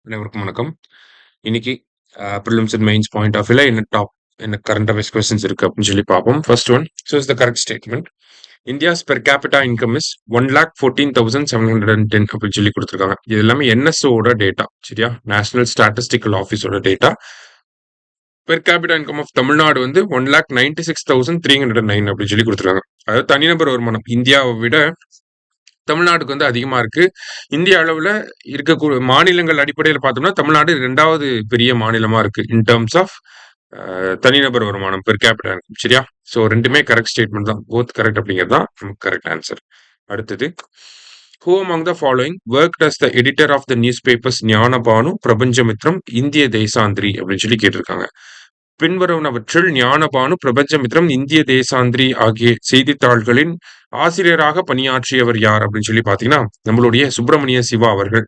அனைவருக்கும் வணக்கம். இன்னைக்கு prelims and mains point of வியூல என்ன கரண்ட் அஃபேர்ஸ் கொஸ்டின்ஸ் இருக்கு அப்படின்னு சொல்லி பார்ப்போம். First one, so is the correct statement. India's per capita income is 1,14,710 அப்படின்னு சொல்லி கொடுத்துருக்காங்க. இது எல்லாமே என்எஸ்ஓட டேட்டா, சரியா? நேஷனல் ஸ்டாட்டிஸ்டிக்கல் ஆஃபீஸோட data. Per capita income of Tamil Nadu வந்து 1,96,309 அப்படின்னு சொல்லி கொடுத்துருக்காங்க. அதாவது தனிநபர் வருமானம் இந்தியாவை விட தமிழ்நாடுக்கு வந்து அதிகமா இருக்கு. இந்திய அளவுல இருக்கக்கூடிய மாநிலங்கள் அடிப்படையில் பார்த்தோம்னா தமிழ்நாடு 2வது பெரிய மாநிலமா இருக்கு இன் டர்ம்ஸ் ஆஃப் தனிநபர் வருமானம் பெர் கேபிட்டா இன்கம், சரியா? ஸோ ரெண்டுமே கரெக்ட் ஸ்டேட்மெண்ட் தான், போத் கரெக்ட் அப்படிங்கிறது தான் நமக்கு கரெக்ட் ஆன்சர். அடுத்தது, who among the following worked as the editor of the newspapers ஞானபானு, பிரபஞ்சமித்ரம், இந்திய தேசாந்திரி அப்படின்னு சொல்லி கேட்டிருக்காங்க. பின்வருவனவற்றில் ஞானபானு, பிரபஞ்சமித்ரம், இந்திய தேசாந்திரி ஆகிய செய்தித்தாள்களின் ஆசிரியராக பணியாற்றியவர் யார் அப்படின்னு சொல்லி பாத்தீங்கன்னா நம்மளுடைய சுப்பிரமணிய சிவா அவர்கள்.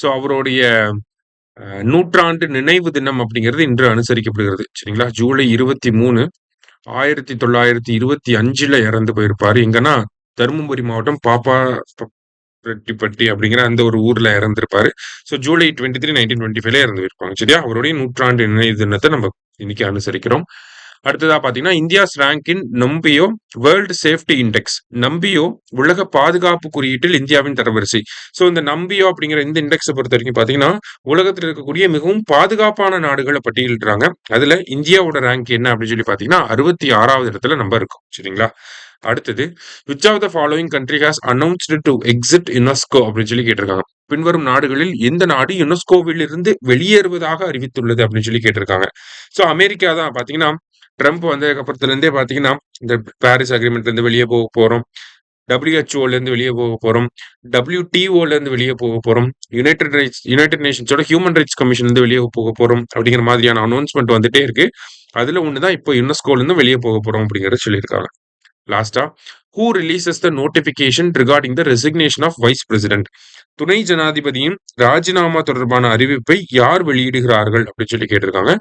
ஸோ அவருடைய நூற்றாண்டு நினைவு தினம் அப்படிங்கிறது இன்று அனுசரிக்கப்படுகிறது, சரிங்களா? ஜூலை 23, 1925 இறந்து போயிருப்பாரு. எங்கன்னா தருமபுரி மாவட்டம் பாப்பாரெட்டிப்பட்டி அப்படிங்கிற அந்த ஒரு ஊர்ல இறந்திருப்பாரு. ஸோ ஜூலை 23, 1925 இறந்து போயிருப்பாங்க, சரியா? அவருடைய நூற்றாண்டு நினைவு தினத்தை நம்ம இன்னைக்கு அனுசரிக்கிறோம். அடுத்ததா பாத்தீங்கன்னா India's rank in Numbeo world safety index. Numbeo உலக பாதுகாப்பு குறியீட்டில் இந்தியாவின் தரவரிசை. ஸோ இந்த நம்பியோ அப்படிங்கிற இந்த இண்டெக்ஸை பொறுத்த வரைக்கும் பாத்தீங்கன்னா உலகத்தில் இருக்கக்கூடிய மிகவும் பாதுகாப்பான நாடுகளை பட்டியலிடுறாங்க. அதுல இந்தியாவோட ரேங்க் என்ன அப்படின்னு சொல்லி பாத்தீங்கன்னா 66வது இடத்துல நம்ம இருக்கோம், சரிங்களா? அடுத்தது, which of the following country has announced to exit UNESCO அப்படின்னு சொல்லி கேட்டிருக்காங்க. பின்வரும் நாடுகளில் எந்த நாடு யுனெஸ்கோவில் இருந்து வெளியேறுவதாக அறிவித்துள்ளது அப்படின்னு சொல்லி கேட்டிருக்காங்க. ஸோ அமெரிக்கா தான். பாத்தீங்கன்னா ட்ரம்ப் வந்ததுக்கு அப்புறத்துல இருந்தே பாத்தீங்கன்னா இந்த பாரிஸ் அக்ரிமெண்ட்ல இருந்து வெளியே போக போறோம், WHO இருந்து வெளியே போக போறோம், WTO இருந்து வெளியே போக போறோம், யுனைடெட் நேஷன்ஸோட ஹியூமன் ரைட்ஸ் கமிஷன் இருந்து வெளியே போக போறோம் அப்படிங்கிற மாதிரியான அனௌன்ஸ்மெண்ட் வந்துட்டே இருக்கு. அதுல ஒண்ணுதான் இப்போ யுனெஸ்கோல இருந்து வெளியே போக போறோம் அப்படிங்கறத சொல்லியிருக்காங்க. லாஸ்டா, who releases the notification regarding the resignation of vice president? துணை ஜனாதிபதியின் ராஜினாமா தொடர்பான அறிவிப்பை யார் வெளியிடுகிறார்கள் அப்படின்னு சொல்லி கேட்டிருக்காங்க.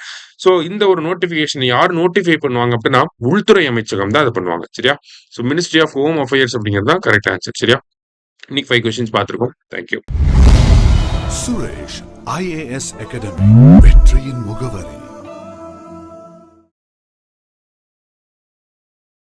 சோ இந்த ஒரு நோட்டிபிகேஷன் யார் நோட்டிஃபை பண்ணுவாங்க அப்படின்னா உள்துறை அமைச்சகம் தான் அதை பண்ணுவாங்க, சரியா? So ministry of home affairs அப்படிங்கிறது தான் கரெக்ட் ஆன்சர், சரியா? இன்னைக்கு 5 கொஸ்டின்ஸ் பார்த்திருக்கோம். தேங்க்யூ. சுரேஷ் IAS அகாடமி, வெற்றியின் முகவரி.